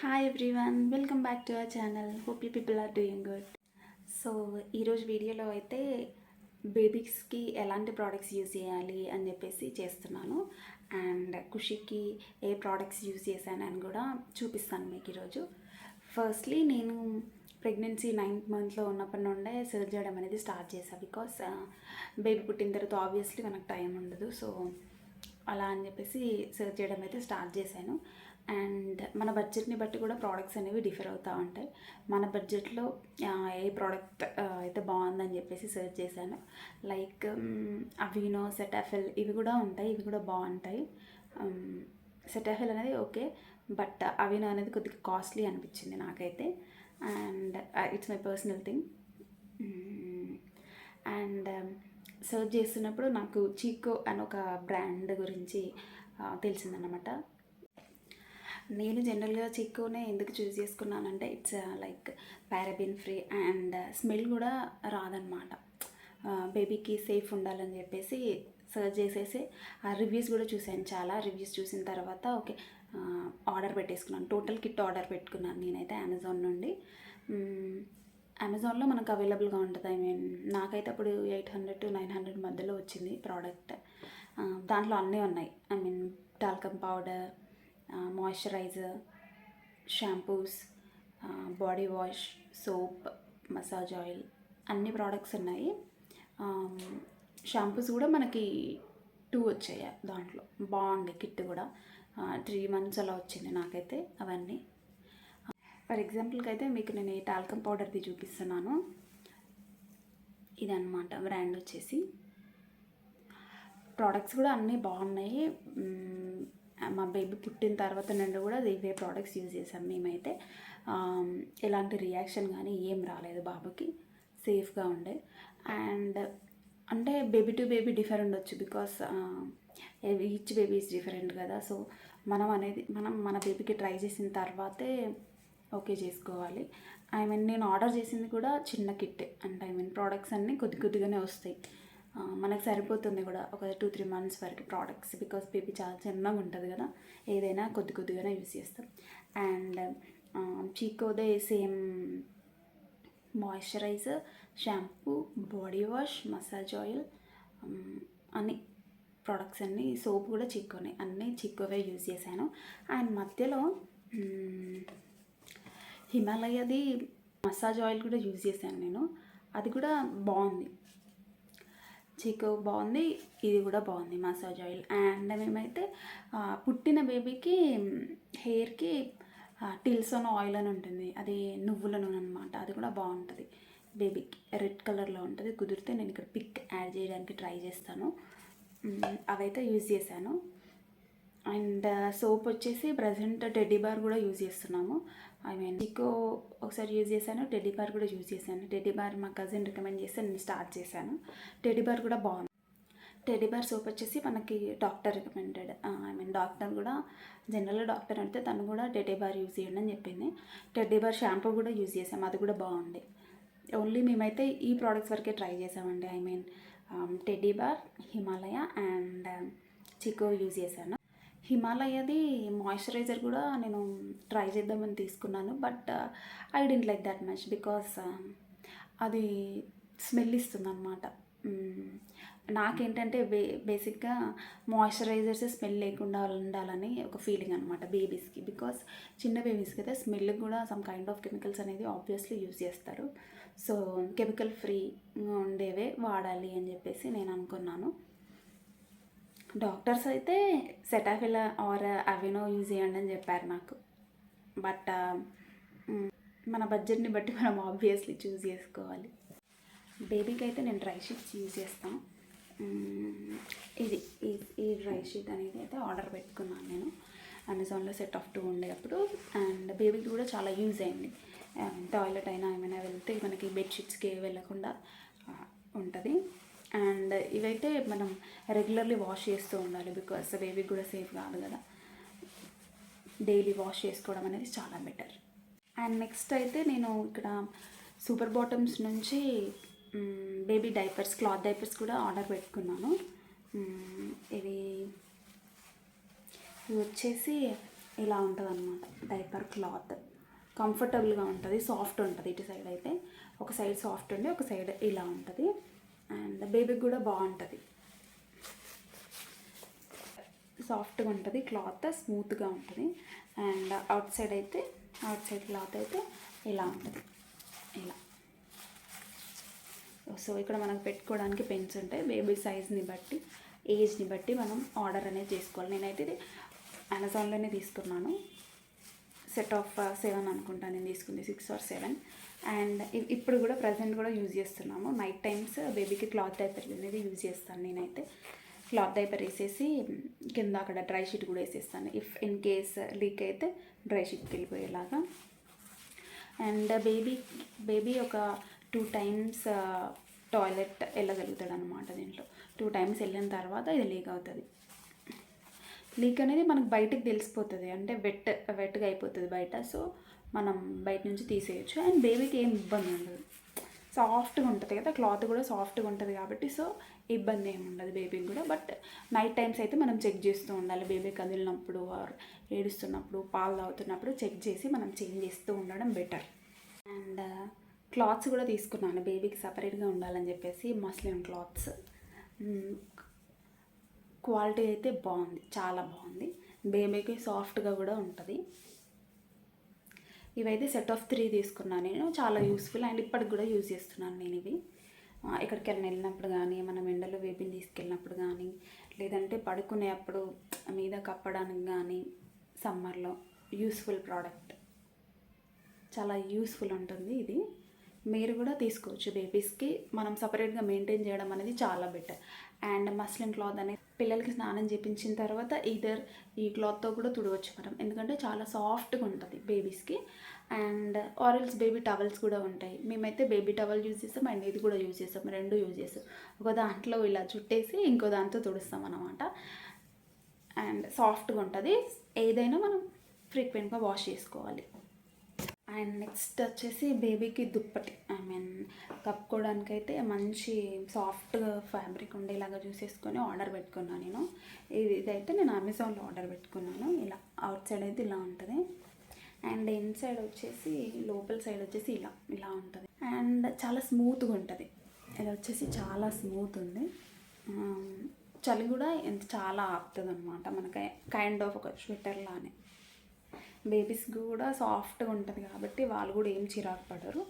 Hi everyone, welcome back to our channel. Hope you people are doing good. So ఈరోజు వీడియోలో అయితే బేబీస్కి ఎలాంటి products use చేయాలి అని చెప్పేసి చేస్తున్నాను. అండ్ ఖుషికి ఏ ప్రోడక్ట్స్ యూజ్ చేశాను అని కూడా చూపిస్తాను మీకు ఈరోజు. ఫస్ట్లీ నేను ప్రెగ్నెన్సీ 9th మంత్లో ఉన్నప్పటి నుండే సర్చ్ చేయడం అనేది స్టార్ట్ చేశాను. బికాస్ బేబీ పుట్టిన తర్వాత ఆబ్వియస్లీ మనకు టైం ఉండదు. సో అలా అని చెప్పేసి సర్చ్ చేయడం అయితే స్టార్ట్ చేశాను. అండ్ మన బడ్జెట్ని బట్టి కూడా ప్రోడక్ట్స్ అనేవి డిఫర్ అవుతూ ఉంటాయి. మన బడ్జెట్లో ఏ ప్రోడక్ట్ అయితే బాగుందని చెప్పేసి సర్చ్ చేశాను. లైక్ అవీనో, సెటాఫిల్ ఇవి కూడా ఉంటాయి. ఇవి కూడా బాగుంటాయి. సెటాఫిల్ అనేది ఓకే, బట్ అవీనో అనేది కొద్దిగా కాస్ట్లీ అనిపించింది నాకైతే. And it's my personal thing. And search చేస్తున్నప్పుడు నాకు చీకో అని ఒక బ్రాండ్ గురించి తెలిసిందన్నమాట. నేను జనరల్గా చిక్కోనే ఎందుకు చూస్ చేసుకున్నానంటే it's like paraben free and smell కూడా రాదనమాట. బేబీకి సేఫ్ ఉండాలని చెప్పేసి సర్చ్ చేసేసి ఆ రివ్యూస్ కూడా చూశాను. చాలా రివ్యూస్ చూసిన తర్వాత ఓకే ఆర్డర్ పెట్టేసుకున్నాను. టోటల్ కిట్ ఆర్డర్ పెట్టుకున్నాను నేనైతే అమెజాన్ నుండి. అమెజాన్లో మనకు అవైలబుల్గా ఉంటుంది. నాకైతే అప్పుడు 800 to 900 మధ్యలో వచ్చింది ప్రోడక్ట్. దాంట్లో అన్నీ ఉన్నాయి. Talcum powder, moisturiser, shampoos, body wash, soap, massage oil అన్ని ప్రోడక్ట్స్ ఉన్నాయి. షాంపూస్ కూడా మనకి 2 వచ్చాయి దాంట్లో. బాగుంది కిట్ కూడా. 3 months అలా వచ్చింది నాకైతే అవన్నీ. ఫర్ ఎగ్జాంపుల్కి అయితే మీకు నేను ఈ టాల్కమ్ పౌడర్ది చూపిస్తున్నాను. ఇదన్నమాట బ్రాండ్ వచ్చేసి. ప్రోడక్ట్స్ కూడా అన్నీ బాగున్నాయి. మా బేబీ పుట్టిన తర్వాత నుండి కూడా ఇవే ప్రోడక్ట్స్ యూజ్ చేసాం మేమైతే. ఎలాంటి రియాక్షన్ కానీ ఏం రాలేదు బాబుకి. సేఫ్గా ఉండే. అండ్ అంటే బేబీ టు బేబీ డిఫరెంట్ ఉండొచ్చు. Because each baby is different కదా. సో మనం మన బేబీకి ట్రై చేసిన తర్వాతే ఓకే చేసుకోవాలి. నేను ఆర్డర్ చేసింది కూడా చిన్న కిట్. అంటే ప్రోడక్ట్స్ అన్నీ కొద్దిగానే వస్తాయి. మనకు సరిపోతుంది కూడా ఒక 2-3 months వరకు ప్రోడక్ట్స్. బికాస్ బేబీ చాలా చిన్నగా ఉంటుంది కదా, ఏదైనా కొద్దిగానే యూస్ చేస్తాం. అండ్ చీకోదే same moisturiser, shampoo, body wash, massage oil అన్ని ప్రోడక్ట్స్ అన్నీ. సోప్ కూడా చీకోనే, అన్నీ చీకోవే యూజ్ చేశాను. అండ్ మధ్యలో హిమాలయది మసాజ్ ఆయిల్ కూడా యూజ్ చేశాను నేను. అది కూడా బాగుంది. చీకో బాగుంది, ఇది కూడా బాగుంది మసాజ్ ఆయిల్. అండ్ మేమైతే పుట్టిన బేబీకి హెయిర్కి టిల్సోన్ ఆయిల్ అని ఉంటుంది. అది నువ్వుల నూనె అనమాట. అది కూడా బాగుంటుంది బేబీకి. రెడ్ కలర్లో ఉంటుంది. కుదిరితే నేను ఇక్కడ పిక్ యాడ్ చేయడానికి ట్రై చేస్తాను. అవైతే యూజ్ చేశాను. అండ్ సోప్ వచ్చేసి ప్రజెంట్ టెడ్డీ బార్ కూడా యూజ్ చేస్తున్నాము. చీకో ఒకసారి యూజ్ చేశాను, టెడ్డీ బార్ కూడా యూజ్ చేశాను. టెడ్డీ బార్ మా కజిన్ రికమెండ్ చేస్తే నేను స్టార్ట్ చేశాను. టెడ్డీ బార్ కూడా బాగుంది. టెడ్డీ బార్ సోప్ వచ్చేసి మనకి డాక్టర్ రికమెండెడ్. డాక్టర్ కూడా జనరల్గా డాక్టర్ అంటే తను కూడా టెడ్డీ బార్ యూజ్ చేయండి అని చెప్పింది. టెడ్డీ బార్ షాంపూ కూడా యూజ్ చేసాము. అది కూడా బాగుంది. ఓన్లీ మేమైతే ఈ ప్రోడక్ట్స్ వరకే ట్రై చేసామండి. Teddy bar, Himalaya and Chicco use చేశాను. హిమాలయది మాయిశ్చరైజర్ కూడా నేను ట్రై చేద్దామని తీసుకున్నాను. But I didn't like that much. Because అది స్మెల్ ఇస్తుంది అనమాట. నాకేంటంటే బేసిక్గా మాయిశ్చరైజర్స్ స్మెల్ లేకుండా ఉండాలని ఒక ఫీలింగ్ అనమాట బేబీస్కి. బికాస్ చిన్న బేబీస్కి అయితే స్మెల్ కూడా సమ్ కైండ్ ఆఫ్ కెమికల్స్ అనేది ఆబ్వియస్లీ యూజ్ చేస్తారు. సో కెమికల్ ఫ్రీ ఉండేవే వాడాలి అని చెప్పేసి నేను అనుకున్నాను. డాక్టర్స్ అయితే సెటాఫిల్ ఆర్ అవీనో యూజ్ చేయండి అని చెప్పారు నాకు. బట్ మన బడ్జెట్ని బట్టి మనం ఆబ్వియస్లీ చూస్ చేసుకోవాలి. బేబీకి అయితే నేను డ్రై షీట్స్ యూజ్ చేస్తాను. ఈ డ్రై షీట్ అనేది అయితే ఆర్డర్ పెట్టుకున్నాను నేను అమెజాన్లో. సెట్ ఆఫ్ 2 ఉండేటప్పుడు. అండ్ బేబీకి కూడా చాలా యూజ్ అయింది. టాయిలెట్ అయినా ఏమైనా వెళ్తే మనకి బెడ్షీట్స్కి వెళ్ళకుండా ఉంటుంది. అండ్ ఇవైతే మనం రెగ్యులర్లీ వాష్ చేస్తూ ఉండాలి. బికాస్ బేబీకి కూడా సేఫ్ కాదు కదా. డైలీ వాష్ చేసుకోవడం అనేది చాలా బెటర్. అండ్ నెక్స్ట్ అయితే నేను ఇక్కడ సూపర్ బాటమ్స్ నుంచి బేబీ డైపర్స్, క్లాత్ డైపర్స్ కూడా ఆర్డర్ పెట్టుకున్నాను. ఇవి వచ్చేసి ఇలా ఉంటుంది అనమాట డైపర్ క్లాత్. కంఫర్టబుల్గా ఉంటుంది, సాఫ్ట్ ఉంటుంది. ఇటు సైడ్ అయితే ఒక సైడ్ సాఫ్ట్ ఉండి ఒక సైడ్ ఇలా ఉంటుంది. అండ్ బేబీకి కూడా బాగుంటుంది, సాఫ్ట్గా ఉంటుంది క్లాత్, స్మూత్గా ఉంటుంది. అండ్ అవుట్ సైడ్ క్లాత్ అయితే ఇలా ఉంటుంది, ఇలా. సో ఇక్కడ మనకు పెట్టుకోవడానికి పెన్స్ ఉంటాయి. బేబీ సైజ్ని బట్టి, ఏజ్ని బట్టి మనం ఆర్డర్ అనేది చేసుకోవాలి. నేనైతే ఇది అమెజాన్లోనే తీసుకున్నాను. సెట్ ఆఫ్ 7 అనుకుంటాను నేను తీసుకుంది, 6 or 7. అండ్ ఇప్పుడు కూడా ప్రజెంట్ కూడా యూజ్ చేస్తున్నాము. నైట్ టైమ్స్ బేబీకి క్లాత్ డైపర్ అనేది యూజ్ చేస్తాను నేనైతే. క్లాత్ డైపర్ వేసేసి కింద అక్కడ డ్రై షీట్ కూడా వేసేస్తాను. ఇఫ్ ఇన్ కేస్ లీక్ అయితే డ్రై షీట్కి వెళ్ళిపోయేలాగా. అండ్ బేబీ ఒక 2 times టాయిలెట్ వెళ్ళగలుగుతాడు అనమాట. దీంట్లో 2 times వెళ్ళిన తర్వాత ఇది లీక్ అవుతుంది. లీక్ అనేది మనకు బయటకు తెలిసిపోతుంది, అంటే వెట్గా అయిపోతుంది బయట. సో మనం బయట నుంచి తీసేయచ్చు. అండ్ బేబీకి ఏం ఇబ్బంది ఉండదు, సాఫ్ట్గా ఉంటుంది కదా, క్లాత్ కూడా సాఫ్ట్గా ఉంటుంది కాబట్టి సో ఇబ్బంది ఏమి ఉండదు బేబీకి కూడా. బట్ నైట్ టైమ్స్ అయితే మనం చెక్ చేస్తూ ఉండాలి. బేబీ కదిలినప్పుడు ఆర్ ఏడుస్తున్నప్పుడు, పాలు తాగుతున్నప్పుడు చెక్ చేసి మనం చేంజ్ చేస్తూ ఉండడం బెటర్. అండ్ క్లాత్స్ కూడా తీసుకున్నాను బేబీకి సపరేట్గా ఉండాలని చెప్పేసి, మస్లిన్ క్లాత్స్. క్వాలిటీ అయితే బాగుంది, చాలా బాగుంది. బేబీకి సాఫ్ట్గా కూడా ఉంటుంది. ఇవైతే సెట్ ఆఫ్ 3 తీసుకున్నాను నేను, చాలా యూస్ఫుల్. అండ్ ఇప్పటికి కూడా యూజ్ చేస్తున్నాను నేను ఇవి. ఎక్కడికైనా వెళ్ళినప్పుడు కానీ, మనం ఎండలో బేబీని తీసుకెళ్ళినప్పుడు కానీ, లేదంటే పడుకునేప్పుడు మీద కప్పడానికి కానీ, సమ్మర్లో యూస్ఫుల్ ప్రోడక్ట్, చాలా యూస్ఫుల్ ఉంటుంది ఇది. మీరు కూడా తీసుకోవచ్చు బేబీస్కి. మనం సపరేట్గా మెయింటైన్ చేయడం అనేది చాలా బెటర్. అండ్ మస్లిన్ క్లాత్ అనేది పిల్లలకి స్నానం చేయించిన తర్వాత ఈధర్ ఈ క్లాత్తో కూడా తుడవచ్చు మనం, ఎందుకంటే చాలా సాఫ్ట్గా ఉంటుంది బేబీస్కి. అండ్ ఆరెల్స్ బేబీ టవల్స్ కూడా ఉంటాయి. మేమైతే బేబీ టవల్ యూజ్ చేస్తాం అండ్ ఇది కూడా యూజ్ చేస్తాం, 2 యూజ్ చేస్తాం. ఒక దాంట్లో ఇలా చుట్టేసి ఇంకో దాంతో తుడుస్తాం అన్నమాట. అండ్ సాఫ్ట్గా ఉంటుంది. ఏదైనా మనం ఫ్రీక్వెంట్గా వాష్ చేసుకోవాలి. అండ్ నెక్స్ట్ వచ్చేసి బేబీకి దుప్పటి, కప్పుకోవడానికి అయితే మంచి సాఫ్ట్ ఫ్యాబ్రిక్ ఉండేలాగా చూసేసుకొని ఆర్డర్ పెట్టుకున్నాను నేను. ఇదైతే నేను అమెజాన్లో ఆర్డర్ పెట్టుకున్నాను. ఇలా అవుట్ సైడ్ అయితే ఇలా ఉంటుంది. అండ్ ఇన్సైడ్ వచ్చేసి, లోపల సైడ్ వచ్చేసి ఇలా ఉంటుంది. అండ్ చాలా స్మూత్గా ఉంటుంది. ఇది వచ్చేసి చాలా స్మూత్ ఉంది. చలి కూడా చాలా ఆపుతుంది అనమాట, మనకి కైండ్ ఆఫ్ ఒక స్వెటర్ లానే. బేబీస్ కూడా సాఫ్ట్గా ఉంటుంది కాబట్టి వాళ్ళు కూడా ఏం చిరాకు పడరు.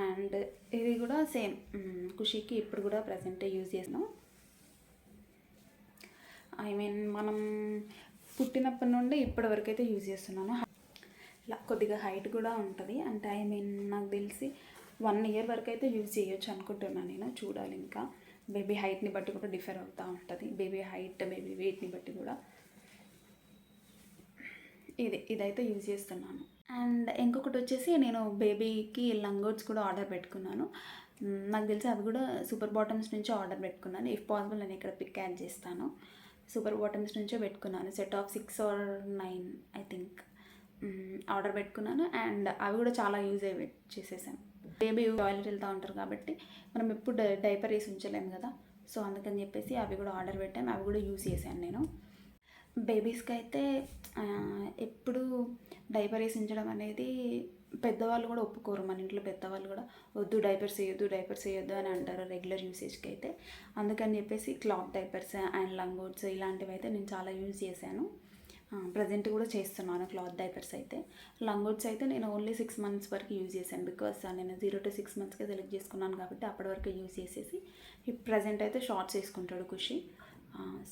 అండ్ ఇది కూడా సేమ్ ఖుషీకి ఇప్పుడు కూడా ప్రజెంట్ యూజ్ చేసినాం. మనం పుట్టినప్పటి నుండి ఇప్పటి వరకు అయితే యూజ్ చేస్తున్నాను. ఇలా కొద్దిగా హైట్ కూడా ఉంటుంది. అంటే నాకు తెలిసి 1 year వరకు అయితే యూజ్ చేయొచ్చు అనుకుంటున్నాను నేను. చూడాలి, ఇంకా బేబీ హైట్ని బట్టి కూడా డిఫర్ అవుతూ ఉంటుంది. బేబీ హైట్, బేబీ వెయిట్ని బట్టి కూడా. ఇదైతే యూజ్ చేస్తున్నాను. అండ్ ఇంకొకటి వచ్చేసి నేను బేబీకి లంగోట్స్ కూడా ఆర్డర్ పెట్టుకున్నాను. నాకు తెలిసి అవి కూడా సూపర్ బాటమ్స్ నుంచి ఆర్డర్ పెట్టుకున్నాను. ఇఫ్ పాసిబుల్ నేను ఇక్కడ పిక్ యాడ్ చేస్తాను. సూపర్ బాటమ్స్ నుంచే పెట్టుకున్నాను. Set of 6 or 9 I think order పెట్టుకున్నాను. అండ్ అవి కూడా చాలా యూజ్ చేసేసాను. బేబీ టాయిలెట్ వెళ్తూ ఉంటారు కాబట్టి మనం ఎప్పుడు డైపర్ వేసి ఉంచలేము కదా. సో అందుకని చెప్పేసి అవి కూడా ఆర్డర్ పెట్టాను. అవి కూడా యూజ్ చేశాను నేను. బేబీస్కి అయితే ఎప్పుడు డైపర్ వేసి ఉంచడం అనేది పెద్దవాళ్ళు కూడా ఒప్పుకోరు. మన ఇంట్లో పెద్దవాళ్ళు కూడా వద్దు డైపర్స్ వేయొద్దు అని అంటారు రెగ్యులర్ యూసేజ్కి అయితే. అందుకని చెప్పేసి క్లాత్ డైపర్స్ అండ్ లంగోట్స్ ఇలాంటివి అయితే నేను చాలా యూజ్ చేశాను. ప్రజెంట్ కూడా చేస్తున్నాను క్లాత్ డైపర్స్ అయితే. లంగోట్స్ అయితే నేను ఓన్లీ 6 months వరకు యూజ్ చేశాను. బికాస్ నేను 0 to 6 monthsకే సెలెక్ట్ చేసుకున్నాను కాబట్టి అప్పటి వరకు యూజ్ చేసేసి. ప్రజెంట్ అయితే షార్ట్స్ వేసుకుంటాడు ఖుషి.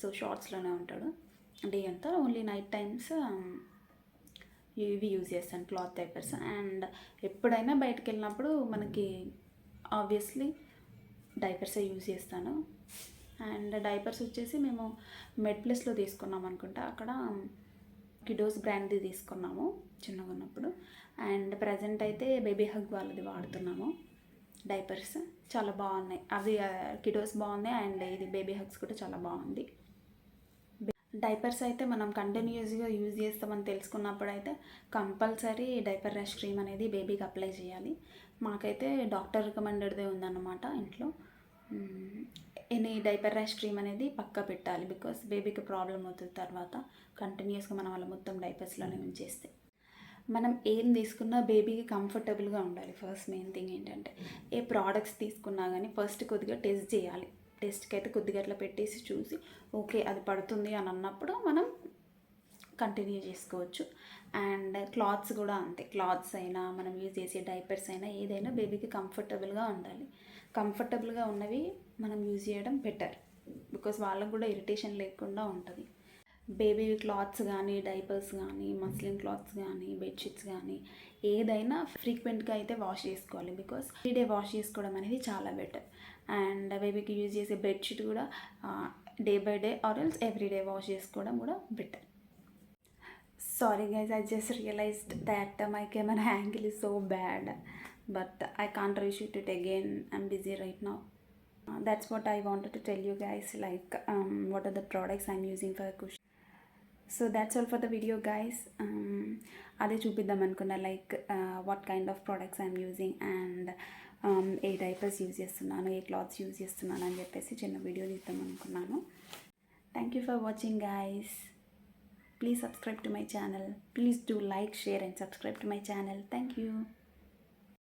సో షార్ట్స్లోనే ఉంటాడు డే అంతా. ఓన్లీ నైట్ టైమ్స్ ఇవి యూజ్ చేస్తాను క్లాత్ డైపర్స్. అండ్ ఎప్పుడైనా బయటకు వెళ్ళినప్పుడు మనకి ఆబ్వియస్లీ డైపర్సే యూజ్ చేస్తాను. అండ్ డైపర్స్ వచ్చేసి మేము మెడ్ప్లస్లో తీసుకున్నాం అనుకుంటా. అక్కడ కిడోస్ బ్రాండ్ది తీసుకున్నాము చిన్నగా ఉన్నప్పుడు. అండ్ ప్రజెంట్ అయితే బేబీ హగ్ వాళ్ళది వాడుతున్నాము డైపర్స్. చాలా బాగున్నాయి అవి. కిడోస్ బాగున్నాయి అండ్ ఇది బేబీ హగ్స్ కూడా చాలా బాగుంది. డైపర్స్ అయితే మనం కంటిన్యూస్గా యూజ్ చేస్తామని తెలుసుకున్నప్పుడు అయితే కంపల్సరీ డైపర్ ర్యాష్ క్రీమ్ అనేది బేబీకి అప్లై చేయాలి. మాకైతే డాక్టర్ రికమెండెడ్దే ఉందన్నమాట ఇంట్లో. ఎనీ డైపర్ ర్యాష్ క్రీమ్ అనేది పక్కా పెట్టాలి, బికాస్ బేబీకి ప్రాబ్లం అవుతుంది తర్వాత కంటిన్యూస్గా మనం వాళ్ళ మొత్తం డైపర్స్లోనే ఉంచేస్తే. మనం ఏం తీసుకున్నా బేబీకి కంఫర్టబుల్గా ఉండాలి. ఫస్ట్ మెయిన్ థింగ్ ఏంటంటే ఏ ప్రోడక్ట్స్ తీసుకున్నా కానీ ఫస్ట్ కొద్దిగా టెస్ట్ చేయాలి. టెస్ట్కి అయితే కొద్దిగా అట్లా పెట్టేసి చూసి ఓకే అది పడుతుంది అని అన్నప్పుడు మనం కంటిన్యూ చేసుకోవచ్చు. అండ్ క్లాత్స్ కూడా అంతే, క్లాత్స్ అయినా మనం యూజ్ చేసే డైపర్స్ అయినా ఏదైనా బేబీకి కంఫర్టబుల్గా ఉండాలి. కంఫర్టబుల్గా ఉన్నవి మనం యూజ్ చేయడం బెటర్, బికాస్ వాళ్ళకు కూడా ఇరిటేషన్ లేకుండా ఉంటుంది. బేబీ క్లాత్స్ కానీ, డైపర్స్ కానీ, మస్లిన్ క్లాత్స్ కానీ, బెడ్షీట్స్ కానీ ఏదైనా ఫ్రీక్వెంట్గా అయితే వాష్ చేసుకోవాలి, బికాస్ ఎవ్రీడే వాష్ చేసుకోవడం అనేది చాలా బెటర్. అండ్ బేబీకి యూజ్ చేసే బెడ్షీట్ కూడా day by day or else everyday wash చేసుకోవడం కూడా better. Sorry guys, I just realized that my camera angle is so bad, but I can't reshoot it again. I'm busy right now. That's what I wanted to tell you guys, like what are the products I'm using for cushion. So that's all for the video guys. అదే చూపిద్దాం అనుకున్నా, like what kind of products I'm using and A diapers use చేస్తున్నాను, ఏ clothes use చేస్తున్నాను అని చెప్పేసి చిన్న video తీద్దాం అనుకున్నాను. Thank you for watching guys. Please subscribe to my channel. Please do like, share and subscribe to my channel. Thank you.